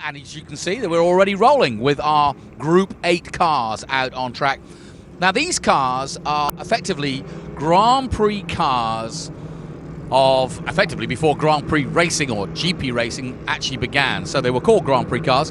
and as you can see, that we're already rolling with our Group 8 cars out on track. Now, these cars are effectively Grand Prix cars of effectively before Grand Prix racing or GP racing actually began. So they were called Grand Prix cars,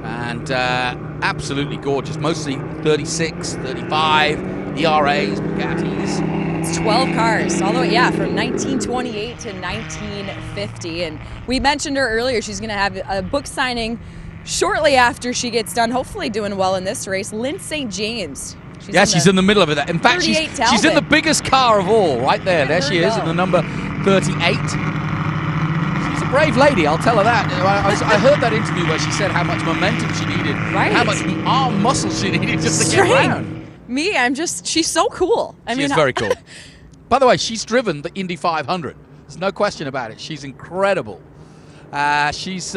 and absolutely gorgeous. Mostly 36, 35, ERAs, Bugattis. It's 12 cars, all the way, from 1928 to 1950. And we mentioned her earlier. She's going to have a book signing shortly after she gets done, hopefully doing well in this race. Lynn St. James. She's in the middle of it. In fact, she's in the biggest car of all, right there. There she is, in the number 38. She's a brave lady, I'll tell her that. I heard that interview where she said how much momentum she needed, how much arm muscle she needed just to get around. She's so cool. She is very cool. By the way, she's driven the Indy 500. There's no question about it. She's incredible. She's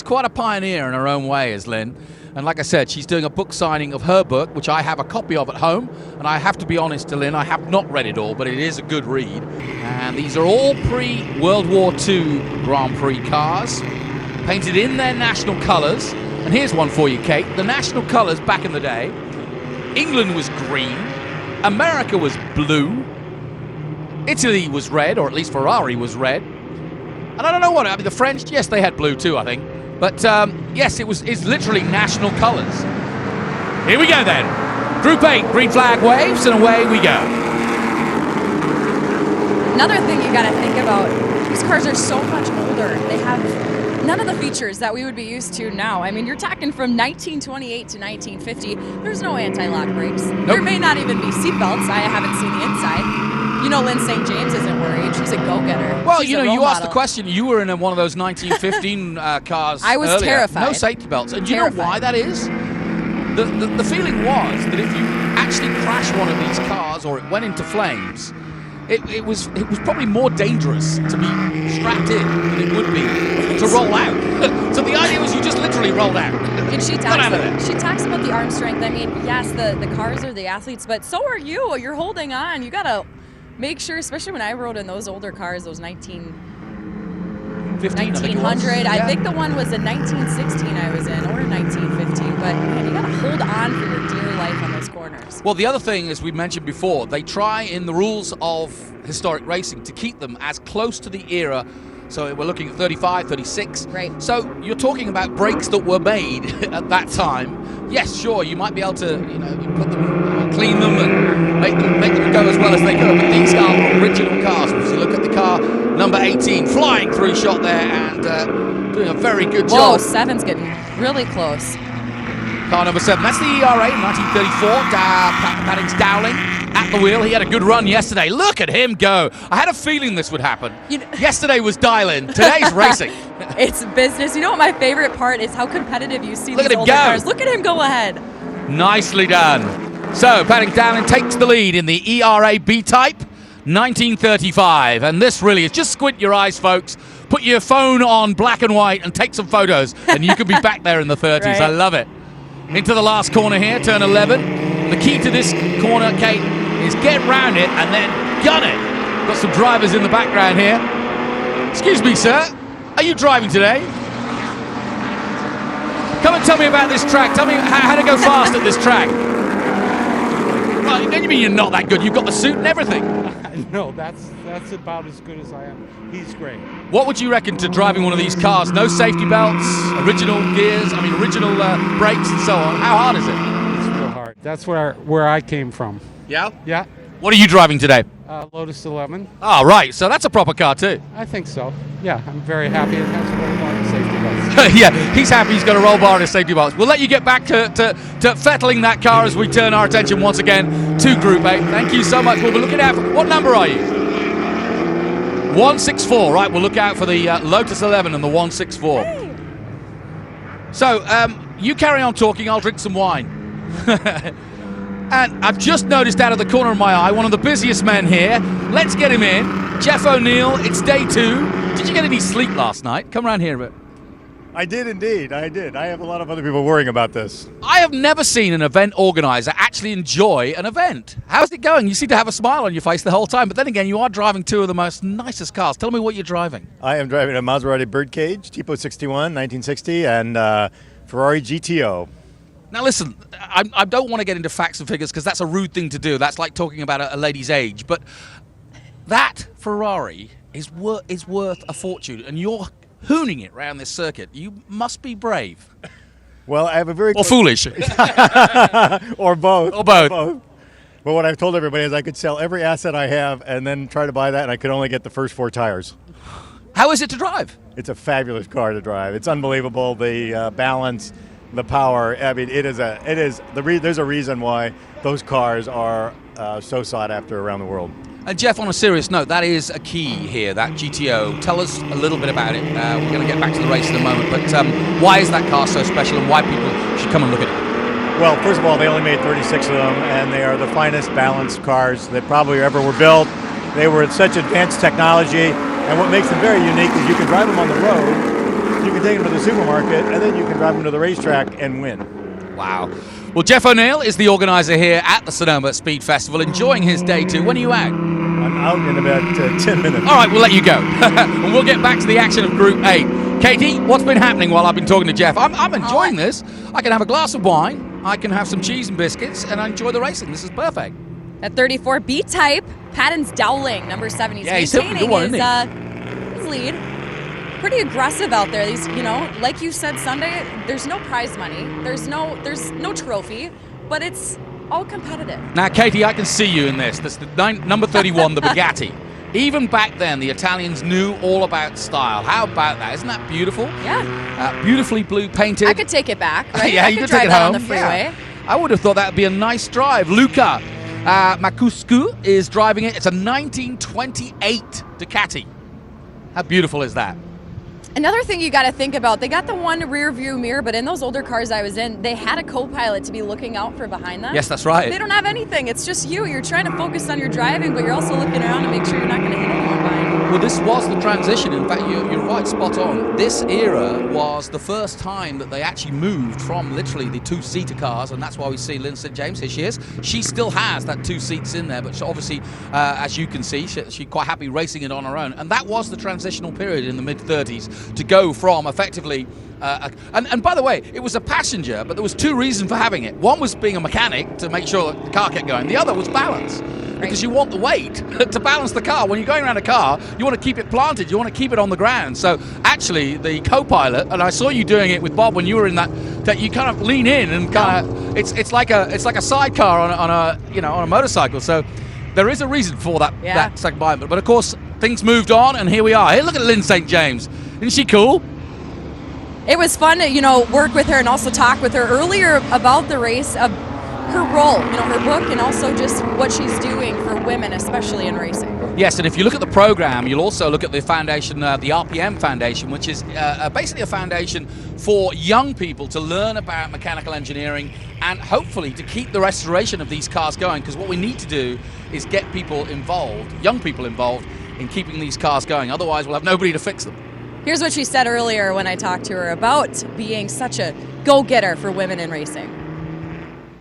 quite a pioneer in her own way, is Lynn. And like I said, she's doing a book signing of her book, which I have a copy of at home. And I have to be honest to Lynn, I have not read it all, but it is a good read. And these are all pre-World War II Grand Prix cars, painted in their national colours. And here's one for you, Kate. The national colours back in the day, England was green, America was blue, Italy was red, or at least Ferrari was red. And I don't know what, the French, yes, they had blue too, I think. But yes, it's literally national colours. Here we go then. Group 8, green flag waves, and away we go. Another thing you got to think about, these cars are so much older. They have none of the features that we would be used to now. I mean, you're talking from 1928 to 1950. There's no anti-lock brakes. Nope. There may not even be seatbelts. I haven't seen the inside. You know, Lynn St. James isn't worried. She's a go-getter. Well, you asked the question. You were in one of those 1915 cars I was earlier. Terrified. No safety belts. And do you know why that is? The feeling was that if you actually crashed one of these cars or it went into flames, it was probably more dangerous to be strapped in than it would be to roll out. So the idea was you just literally rolled out. And she talks about the arm strength. I mean, yes, the cars are the athletes, but so are you. You're holding on. You got to make sure, especially when I rode in those older cars, those 1900. I think the one was in 1916 I was in, or 1915. But man, you got to hold on for your dear life on those corners. Well, the other thing, as we mentioned before, they try in the rules of historic racing to keep them as close to the era. So we're looking at 35, 36. Right. So you're talking about brakes that were made at that time. Yes, sure, you might be able to, you put them, clean them, and make them go as well as they go. But these are original cars. If you look at the car, number 18, flying through shot there and doing a very good job. Whoa, 7's getting really close. Car number 7, that's the ERA, 1934. Padding's Dowling at the wheel. He had a good run yesterday. Look at him go. I had a feeling this would happen. Yesterday was dial-in. Today's racing. It's business. You know what my favorite part is? How competitive you see these older cars. Look at him go ahead. Nicely done. So, Padding Dowling takes the lead in the ERA B-Type, 1935. And this really is, just squint your eyes, folks. Put your phone on black and white and take some photos, and you could be back there in the 30s. Right. I love it. Into the last corner here, turn 11. The key to this corner, Kate, is get round it and then gun it. Got some drivers in the background here. Excuse me, sir. Are you driving today? Come and tell me about this track. Tell me how to go fast at this track. Well, then you mean you're not that good. You've got the suit and everything. No, that's about as good as I am. He's great. What would you reckon to driving one of these cars? No safety belts, original gears, original brakes and so on. How hard is it? It's real hard. That's where I came from. Yeah? Yeah. What are you driving today? Lotus 11. Oh, right. So that's a proper car too. I think so. Yeah, I'm very happy it has a roll bar and safety belts. Yeah, he's happy he's got a roll bar and a safety belts. We'll let you get back to fettling that car as we turn our attention once again to Group 8. Thank you so much. We'll be looking out for... What number are you? 164. Right, we'll look out for the Lotus 11 and the 164. Hey. So, you carry on talking. I'll drink some wine. And I've just noticed out of the corner of my eye, one of the busiest men here. Let's get him in. Jeff O'Neill, it's day 2. Did you get any sleep last night? Come around here a bit. I did indeed. I did. I have a lot of other people worrying about this. I have never seen an event organizer actually enjoy an event. How's it going? You seem to have a smile on your face the whole time, but then again, you are driving two of the most nicest cars. Tell me what you're driving. I am driving a Maserati Birdcage, Tipo 61, 1960, and Ferrari GTO. Now listen, I don't want to get into facts and figures because that's a rude thing to do. That's like talking about a lady's age. But that Ferrari is worth a fortune, and you're hooning it around this circuit. You must be brave. Well, I have a very... Or foolish. Or both. Or both. But what I've told everybody is I could sell every asset I have and then try to buy that, and I could only get the first 4 tires. How is it to drive? It's a fabulous car to drive. It's unbelievable. The balance, the power. I mean, there's a reason why those cars are so sought after around the world. And Jeff, on a serious note, that is a key here, that GTO. Tell us a little bit about it. We're going to get back to the race in a moment, but why is that car so special and why people should come and look at it? Well, first of all, they only made 36 of them, and they are the finest balanced cars that probably ever were built. They were such advanced technology, and what makes them very unique is you can drive them on the road, you can take them to the supermarket, and then you can drive them to the racetrack and win. Wow. Well, Jeff O'Neill is the organizer here at the Sonoma Speed Festival, enjoying his day too. When are you out? I'm out in about 10 minutes. All right, we'll let you go. And we'll get back to the action of Group 8. Katie, what's been happening while I've been talking to Jeff? I'm enjoying this. I can have a glass of wine, I can have some cheese and biscuits, and I enjoy the racing. This is perfect. At 34, B-Type, Patton's Dowling, number 7. He's maintaining his lead. Pretty aggressive out there. These, like you said Sunday, there's no prize money, there's no trophy, but it's all competitive. Now, Katie, I can see you in this. That's the number 31, the Bugatti. Even back then, the Italians knew all about style. How about that? Isn't that beautiful? Yeah. Beautifully blue painted. I could take it back, right? Yeah, I you could could take drive it that home. on the freeway. Yeah. I would have thought that would be a nice drive. Luca Macuscu is driving it. It's a 1928 Ducati. How beautiful is that? Another thing you got to think about, they got the one rear view mirror, but in those older cars I was in, they had a co-pilot to be looking out for behind them. Yes, that's right. They don't have anything. It's just you. You're trying to focus on your driving, but you're also looking around to make sure you're not going to hit anyone behind you. Well, this was the transition. In fact, you're right, spot on. This era was the first time that they actually moved from literally the 2-seater cars, and that's why we see Lynn St. James. Here she is. She still has that 2 seats in there, but she obviously, as you can see, she's quite happy racing it on her own. And that was the transitional period in the mid-30s to go from effectively, and by the way, it was a passenger, but there was 2 reasons for having it. One was being a mechanic to make sure that the car kept going. The other was balance. Because you want the weight to balance the car. When you're going around a car, you want to keep it planted. You want to keep it on the ground. So actually, the co-pilot, and I saw you doing it with Bob when you were in that you kind of lean in and kind of it's like a sidecar on a motorcycle. So there is a reason for that second bite. But of course, things moved on, and here we are. Hey, look at Lynn St. James. Isn't she cool? It was fun to, work with her and also talk with her earlier about the race, her role, her book, and also just what she's doing for women, especially in racing. Yes, and if you look at the program, you'll also look at the foundation, the RPM Foundation, which is basically a foundation for young people to learn about mechanical engineering and hopefully to keep the restoration of these cars going, because what we need to do is get people involved, young people involved, in keeping these cars going. Otherwise, we'll have nobody to fix them. Here's what she said earlier when I talked to her about being such a go-getter for women in racing.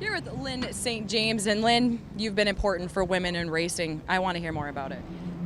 Here with Lynn St. James, and Lynn, you've been important for women in racing. I want to hear more about it.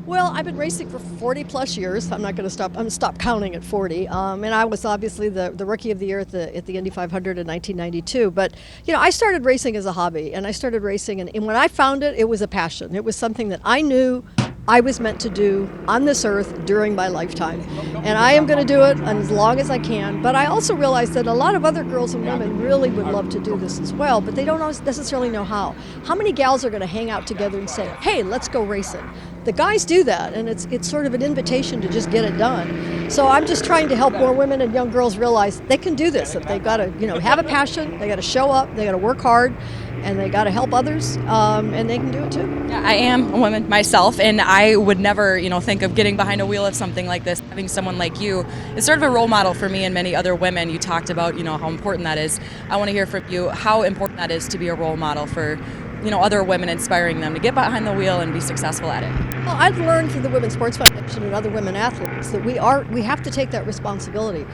Well, I've been racing for 40 plus years. I'm not going to stop. I'm going to stop counting at 40. And I was obviously the Rookie of the Year at the Indy 500 in 1992. But, I started racing as a hobby, and I started racing. And when I found it, it was a passion. It was something that I knew I was meant to do on this earth during my lifetime. And I am going to do it as long as I can. But I also realized that a lot of other girls and women really would love to do this as well, but they don't necessarily know how. How many gals are going to hang out together and say, hey, let's go racing? The guys do that, and it's sort of an invitation to just get it done. So I'm just trying to help more women and young girls realize they can do this. If they've got to, have a passion, they got to show up, they got to work hard, and they got to help others, and they can do it too. Yeah, I am a woman myself, and I would never, think of getting behind a wheel of something like this. Having someone like you is sort of a role model for me and many other women. You talked about, how important that is. I want to hear from you how important that is to be a role model for, other women, inspiring them to get behind the wheel and be successful at it. Well, I've learned through the Women's Sports Foundation and other women athletes that we have to take that responsibility.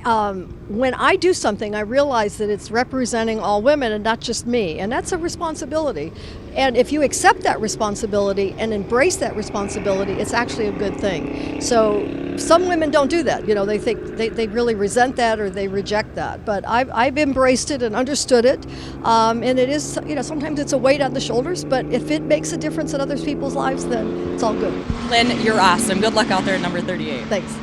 when I do something, I realize that it's representing all women and not just me, and that's a responsibility. And if you accept that responsibility and embrace that responsibility, it's actually a good thing. So some women don't do that. You know, they think they really resent that or they reject that. But I've embraced it and understood it. And it is, you know, sometimes it's a weight on the shoulders, but if it makes a difference in other people's lives, then it's all good. Lynn, you're awesome. Good luck out there at number 38. Thanks.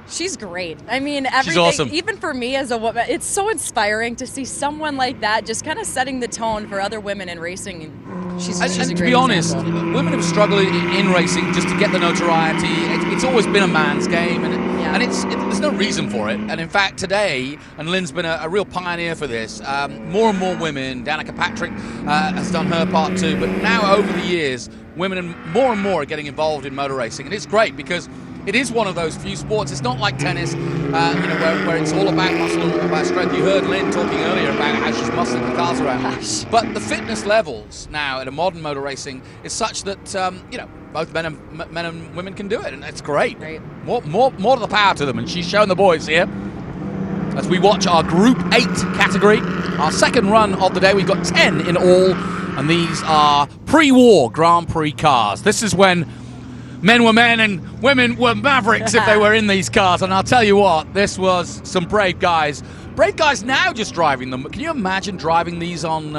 She's great. I mean, everything, She's awesome. Even for me as a woman, it's so inspiring to see someone like that just kind of setting the tone for other women in racing. She's a And great to be honest, example. women have struggled in racing just to get the notoriety. It's always been a man's game, and there's no reason for it. And in fact, today, and Lynn's been a real pioneer for this, more and more women, Danica Patrick has done her part too, but now over the years, women and more are getting involved in motor racing. And it's great because it is one of those few sports. It's not like tennis, where it's all about muscle, all about strength. You heard Lynn talking earlier about how she's muscling the cars around. But the fitness levels now at a modern motor racing is such that both men and women can do it, and it's great. More to the power to them, and she's showing the boys here as we watch our Group 8 category, our second run of the day. We've got 10 in all, and these are pre-war Grand Prix cars. This is when men were men and women were mavericks if they were in these cars. And I'll tell you what, this was some brave guys. Brave guys now just driving them. Can you imagine driving these on,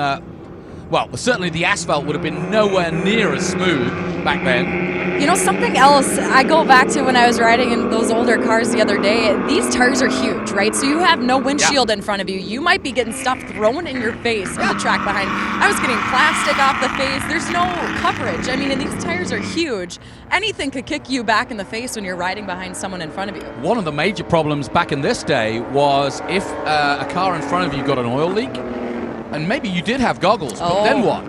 certainly the asphalt would have been nowhere near as smooth back then. You know, something else, I go back to when I was riding in those older cars the other day. These tires are huge, right? So you have no windshield in front of you. You might be getting stuff thrown in your face on the track behind. I was getting plastic off the face. There's no coverage. I mean, and these tires are huge. Anything could kick you back in the face when you're riding behind someone in front of you. One of the major problems back in this day was if a car in front of you got an oil leak, and maybe you did have goggles, but then what?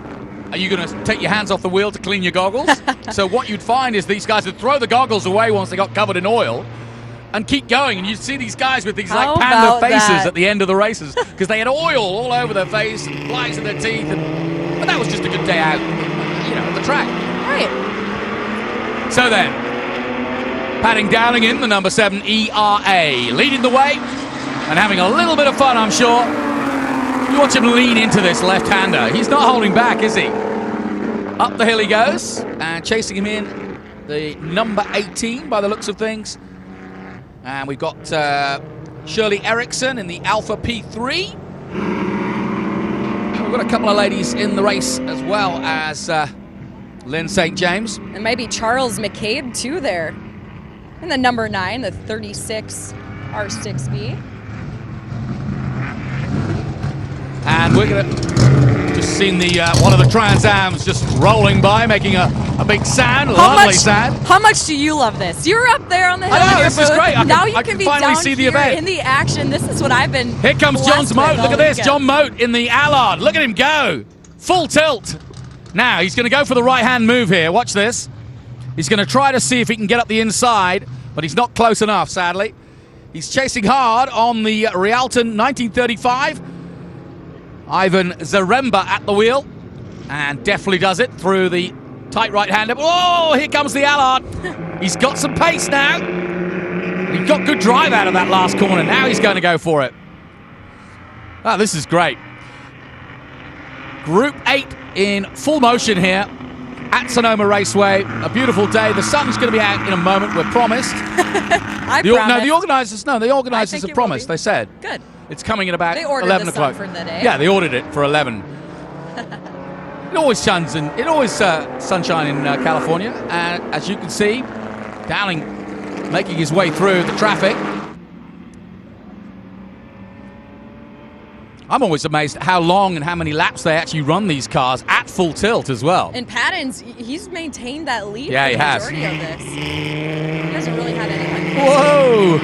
Are you going to take your hands off the wheel to clean your goggles? So what you'd find is these guys would throw the goggles away once they got covered in oil and keep going. And you'd see these guys with these like panda faces at the end of the races because they had oil all over their face and flies in their teeth. But that was just a good day out, at the track. Right. So then, Padding Dowling in the number 7 ERA, leading the way and having a little bit of fun, I'm sure. You watch him lean into this left-hander. He's not holding back, is he? Up the hill he goes, and chasing him in the number 18 by the looks of things. And we've got Shirley Erickson in the Alpha P3. We've got a couple of ladies in the race as well as Lynn St. James. And maybe Charles McCabe, too, there. In the number 9, the 36 R6B. And we're going to just seen the one of the Trans Ams just rolling by, making a big sound, lovely sound. How much do you love this? You're up there on the hill. I know, this is great. Now you I can can be finally down see the here event. in the action. This is what I've been. Here comes John's Moat. Look at this, John Moat in the Allard. Look at him go. Full tilt. Now he's going to go for the right-hand move here. Watch this. He's going to try to see if he can get up the inside, but he's not close enough, sadly. He's chasing hard on the Rialton 1935. Ivan Zaremba at the wheel, and definitely does it through the tight right-hander. Oh, here comes the Allard. He's got some pace now. He got good drive out of that last corner. Now he's going to go for it. Oh, this is great. Group 8 in full motion here at Sonoma Raceway. A beautiful day. The sun's going to be out in a moment, we're promised. The organisers have promised. They said. Good. It's coming at about They ordered 11 the o'clock. sun for the day. Yeah, they ordered it for 11. It always sunshine in California, and as you can see, Dowling making his way through the traffic. I'm always amazed at how long and how many laps they actually run these cars at full tilt as well. And Paddens, he's maintained that lead Yeah, for he the has. majority of this. He hasn't really had anyone. Whoa!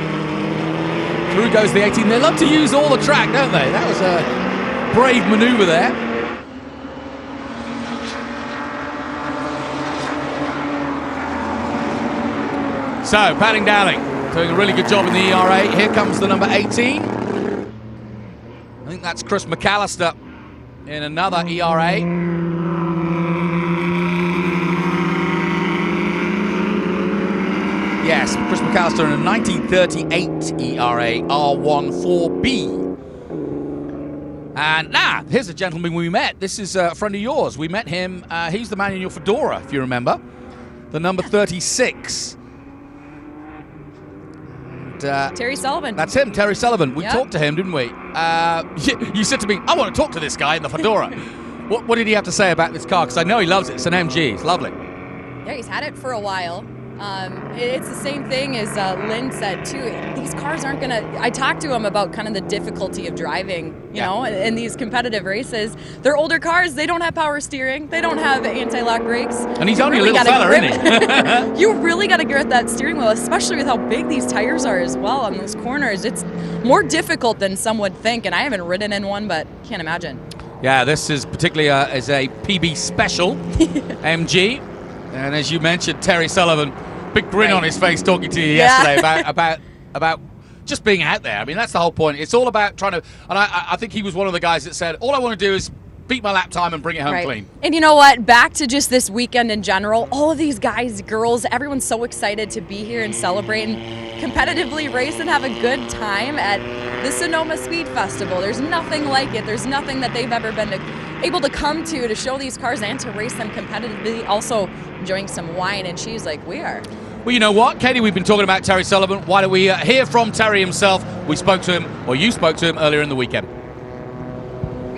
Through goes the 18. They love to use all the track, don't they? That was a brave maneuver there. So, Padding Dowling doing a really good job in the ERA. Here comes the number 18. I think that's Chris McAllister in another ERA. Yes, Chris McAllister in a 1938 ERA R14B. And now, here's a gentleman we met. This is a friend of yours. We met him. He's the man in your fedora, if you remember. The number 36. And, Terry Sullivan. that's him, Terry Sullivan. We Yep. talked to him, didn't we? You said to me, I want to talk to this guy in the fedora. What did he have to say about this car? Because I know he loves it. It's an MG. It's lovely. Yeah, he's had it for a while. It's the same thing as Lynn said, too. These cars aren't going to... I talked to him about kind of the difficulty of driving, you know, in these competitive races. They're older cars. They don't have power steering. They don't have anti-lock brakes. And he's only a little fella, isn't he? You really got to grip that steering wheel, especially with how big these tires are as well on those corners. It's more difficult than some would think, and I haven't ridden in one, but can't imagine. Yeah, this is particularly as a PB special MG. And as you mentioned, Terry Sullivan, big grin on his face talking to you yesterday about just being out there. I mean, that's the whole point. It's all about trying to, and I think he was one of the guys that said, all I want to do is beat my lap time and bring it home clean. And you know what? Back to just this weekend in general, all of these guys, girls, everyone's so excited to be here and celebrate and competitively race and have a good time at the Sonoma Speed Festival. There's nothing like it. There's nothing that they've ever been able to come to show these cars and to race them competitively. Also enjoying some wine and cheese like we are. Well, you know what, Katie, we've been talking about Terry Sullivan. Why don't we hear from Terry himself? We spoke to him, or you spoke to him earlier in the weekend.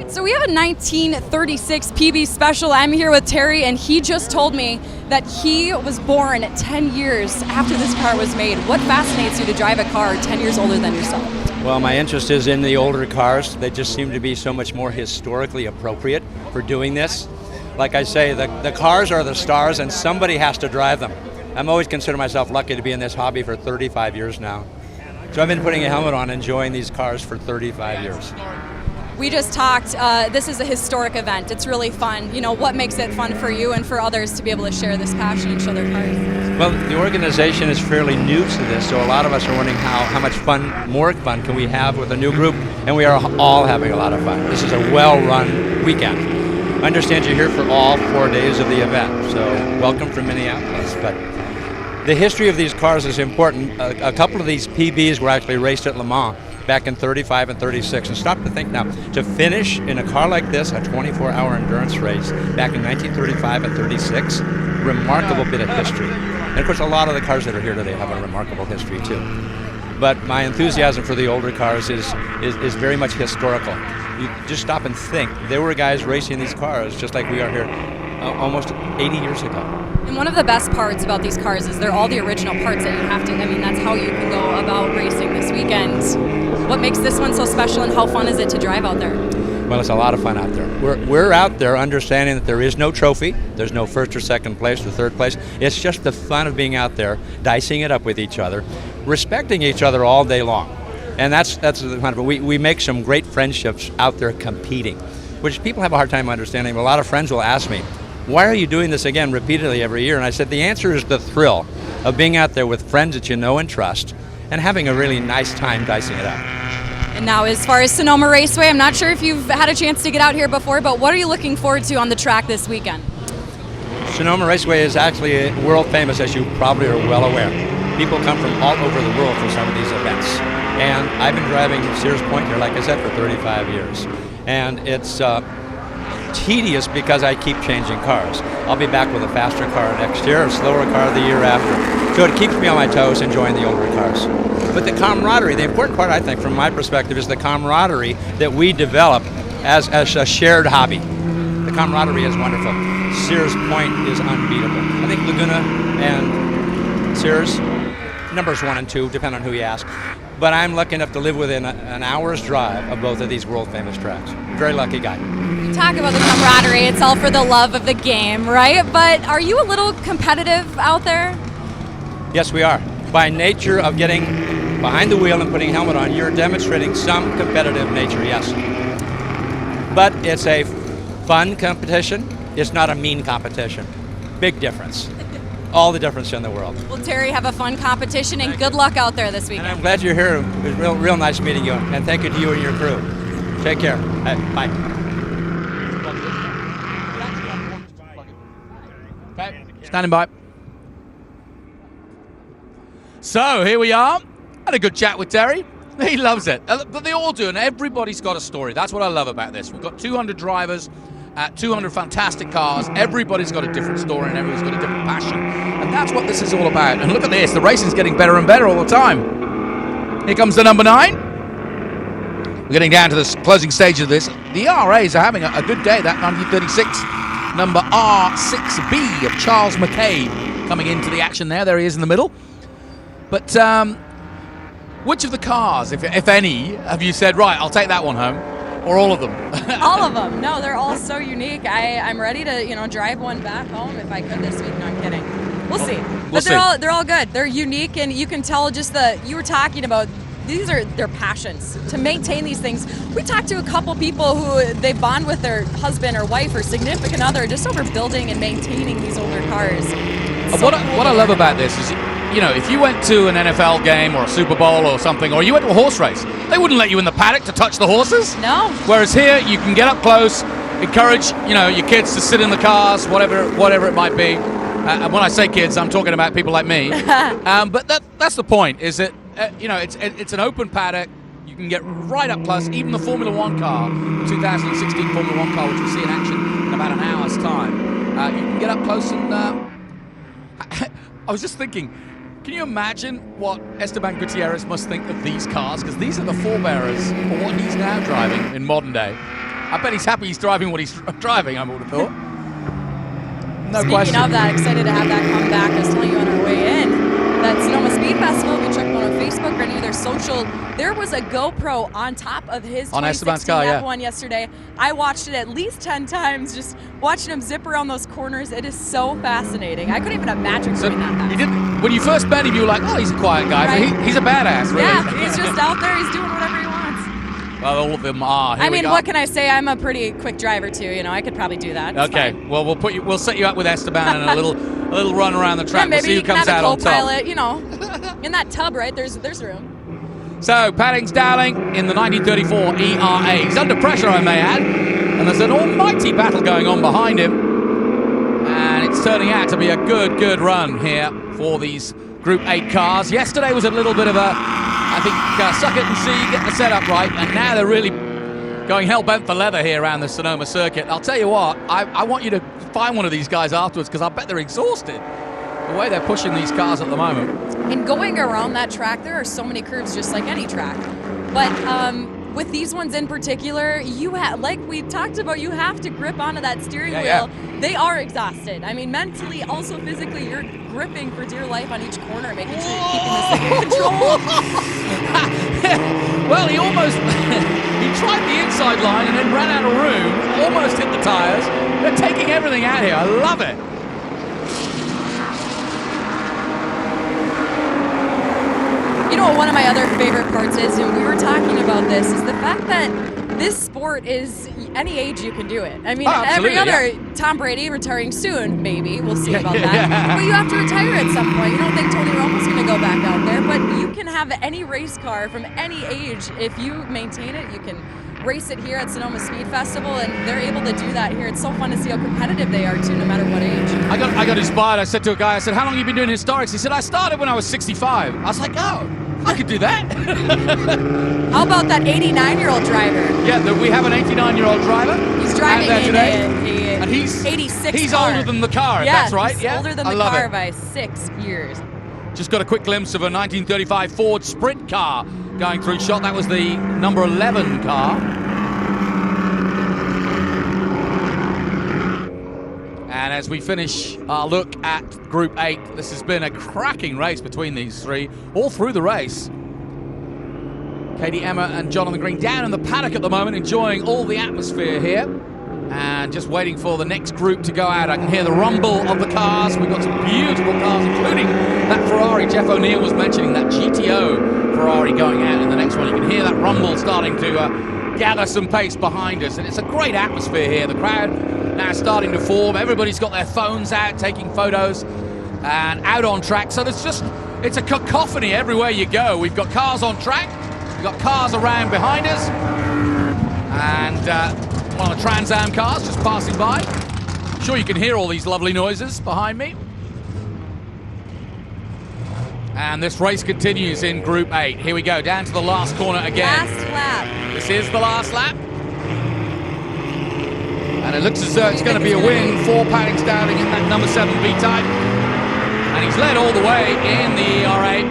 So we have a 1936 PB special. I'm here with Terry, and he just told me that he was born 10 years after this car was made. What fascinates you to drive a car 10 years older than yourself? Well, my interest is in the older cars. They just seem to be so much more historically appropriate for doing this. Like I say, the cars are the stars, and somebody has to drive them. I'm always consider myself lucky to be in this hobby for 35 years now. So I've been putting a helmet on, enjoying these cars for 35 years. We just talked, this is a historic event. It's really fun. You know, what makes it fun for you and for others to be able to share this passion and show their cars? Well, the organization is fairly new to this, so a lot of us are wondering how much more fun can we have with a new group, and we are all having a lot of fun. This is a well-run weekend. I understand you're here for all 4 days of the event, so welcome from Minneapolis. But the history of these cars is important. A couple of these PBs were actually raced at Le Mans back in 35 and 36. And stop to think now, to finish in a car like this, a 24-hour endurance race back in 1935 and 36, remarkable bit of history. And of course, a lot of the cars that are here today have a remarkable history too. But my enthusiasm for the older cars is very much historical. You just stop and think. There were guys racing these cars just like we are here almost 80 years ago. And one of the best parts about these cars is they're all the original parts that you have to, I mean, that's how you can go about racing this weekend. What makes this one so special, and how fun is it to drive out there? Well, it's a lot of fun out there. We're out there understanding that there is no trophy. There's no first or second place or third place. It's just the fun of being out there, dicing it up with each other, respecting each other all day long. And that's the fun of it. We make some great friendships out there competing, which people have a hard time understanding. A lot of friends will ask me, why are you doing this again repeatedly every year? And I said, the answer is the thrill of being out there with friends that you know and trust and having a really nice time dicing it up. And now, as far as Sonoma Raceway, I'm not sure if you've had a chance to get out here before, but what are you looking forward to on the track this weekend? Sonoma Raceway is actually world famous, as you probably are well aware. People come from all over the world for some of these events. And I've been driving Sears Point here, like I said, for 35 years. And it's tedious because I keep changing cars. I'll be back with a faster car next year, a slower car the year after. So it keeps me on my toes enjoying the older cars. But the camaraderie, the important part, I think, from my perspective, is the camaraderie that we develop as a shared hobby. The camaraderie is wonderful. Sears Point is unbeatable. I think Laguna and Sears, numbers 1 and 2, depending on who you ask. But I'm lucky enough to live within an hour's drive of both of these world-famous tracks. Very lucky guy. You talk about the camaraderie, it's all for the love of the game, right? But are you a little competitive out there? Yes, we are. By nature of getting behind the wheel and putting a helmet on, you're demonstrating some competitive nature, yes. But it's a fun competition. It's not a mean competition. Big difference. All the difference in the world. Well, Terry, have a fun competition and good luck out there this weekend. And I'm glad you're here. It was real nice meeting you. And thank you to you and your crew. Take care. Bye. Okay, standing by. So here we are. Had a good chat with Terry. He loves it. But they all do, and everybody's got a story. That's what I love about this. We've got 200 drivers, 200 fantastic cars. Everybody's got a different story, and everybody's got a different passion. And that's what this is all about. And look at this. The racing's getting better and better all the time. Here comes the number 9. We're getting down to the closing stage of this. The RAs are having a good day. That 1936 number R6B of Charles McCabe coming into the action there. There he is in the middle. But which of the cars, if any, have you said, right, I'll take that one home? Or all of them? All of them. No, they're all so unique. I'm ready to, drive one back home if I could this week. No, I'm kidding. We'll see. But they're all good. They're unique, and you can tell just you were talking about, these are their passions to maintain these things. We talked to a couple people who they bond with their husband or wife or significant other just over building and maintaining these older cars. What I love about this is, if you went to an NFL game or a Super Bowl or something, or you went to a horse race, they wouldn't let you in the paddock to touch the horses. No. Whereas here, you can get up close, encourage, your kids to sit in the cars, whatever it might be. And when I say kids, I'm talking about people like me. But that's the point, is that, it's an open paddock. You can get right up close. Even the Formula One car, the 2016 Formula One car, which we'll see in action in about an hour's time, you can get up close and... I was just thinking, can you imagine what Esteban Gutierrez must think of these cars? Because these are the forebearers for what he's now driving in modern day. I bet he's happy he's driving what he's driving, I would have thought. No question. Speaking of that, excited to have that come back. I was telling you on our way in that Sonoma Speed Festival, we checked one on Facebook or any of their social. There was a GoPro on top of his 2016 F1 yesterday. I watched it at least 10 times, just watching him zip around those corners. It is so fascinating. I couldn't even imagine doing that fast. When you first met him, you were like, oh, he's a quiet guy. Right. But he's a badass, really. Yeah, he's just out there. He's doing whatever he wants. Well, all of them are. What can I say? I'm a pretty quick driver too. I could probably do that. It's okay. fine. Well, we'll set you up with Esteban and a little run around the track. Yeah, maybe we'll see who you can comes have out a on co-pilot, in that tub, right? There's room. So, Padding's Dowling in the 1934 ERA. He's under pressure, I may add. And there's an almighty battle going on behind him. And it's turning out to be a good run here for these Group 8 cars. Yesterday was a little bit of suck it and see, get the setup right. And now they're really going hell-bent for leather here around the Sonoma circuit. I'll tell you what, I want you to find one of these guys afterwards, because I bet they're exhausted the way they're pushing these cars at the moment. And going around that track, there are so many curves just like any track. But with these ones in particular, like we talked about, you have to grip onto that steering wheel. Yeah. They are exhausted. I mean, mentally, also physically, you're gripping for dear life on each corner, making sure you're keeping this thing in control. Well, he almost... he tried the inside line and then ran out of room, almost hit the tires. They're taking everything out here. I love it. One of my other favorite parts is, and we were talking about this, is the fact that this sport is any age you can do it. I mean, every other, Tom Brady retiring soon, maybe. We'll see about that. But you have to retire at some point. You don't think Tony Romo's going to go back out there, but you can have any race car from any age. If you maintain it, you can race it here at Sonoma Speed Festival, and they're able to do that here. It's so fun to see how competitive they are, too, no matter what age. I got inspired. I said to a guy, how long have you been doing historics? He said, I started when I was 65. I was like, oh, I could do that. How about that 89-year-old driver? Yeah, we have an 89-year-old driver. He's driving and he's 86 He's car. older than the car, that's right. He's older than the car by 6 years. Just got a quick glimpse of a 1935 Ford Sprint car going through shot. That was the number 11 car. And as we finish our look at Group 8, this has been a cracking race between these three, all through the race. Katie Emma and Jonathan Green down in the paddock at the moment, enjoying all the atmosphere here. And just waiting for the next group to go out. I can hear the rumble of the cars. We've got some beautiful cars, including that Ferrari. Jeff O'Neill was mentioning that GTO Ferrari going out in the next one. You can hear that rumble starting to gather some pace behind us. And it's a great atmosphere here. The crowd now starting to form. Everybody's got their phones out, taking photos and out on track. So it's a cacophony everywhere you go. We've got cars on track. We've got cars around behind us. And one of the Trans Am cars just passing by. I'm sure you can hear all these lovely noises behind me. And this race continues in Group 8. Here we go, down to the last corner again. Last lap. This is the last lap. And it looks as though it's going to be a win for Padding Dowling in that number 7 B-type. And he's led all the way in the ERA.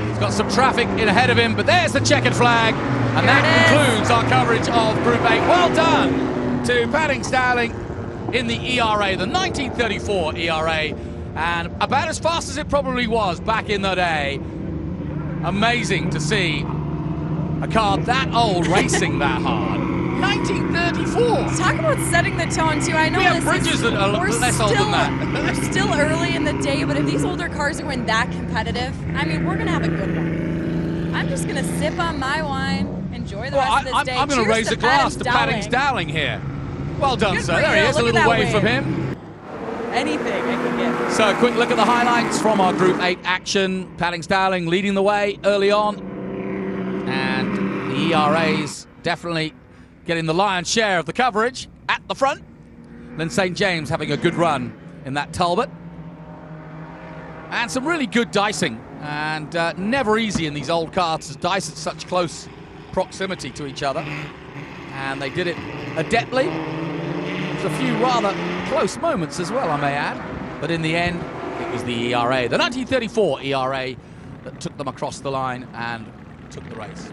He's got some traffic in ahead of him, but there's the checkered flag. And that concludes our coverage of Group 8. Well done to Padding Dowling in the ERA, the 1934 ERA. And about as fast as it probably was back in the day. Amazing to see a car that old racing that hard. 1934. Talk about setting the tone too. I know we have bridges that are less old than that. We're still early in the day, but if these older cars are going that competitive, I mean, we're gonna have a good one. I'm just gonna sip on my wine, enjoy the rest of this day. I'm gonna raise a glass to Padding Dowling here. Well done, sir. There he is, a little wave from him. Anything I can get. So a quick look at the highlights from our Group 8 action. Padding Dowling leading the way early on. And the ERAs definitely getting the lion's share of the coverage at the front. Then St. James having a good run in that Talbot. And some really good dicing. And never easy in these old cars to dice at such close proximity to each other. And they did it adeptly. There's a few rather close moments as well, I may add. But in the end, it was the ERA, the 1934 ERA, that took them across the line and took the race.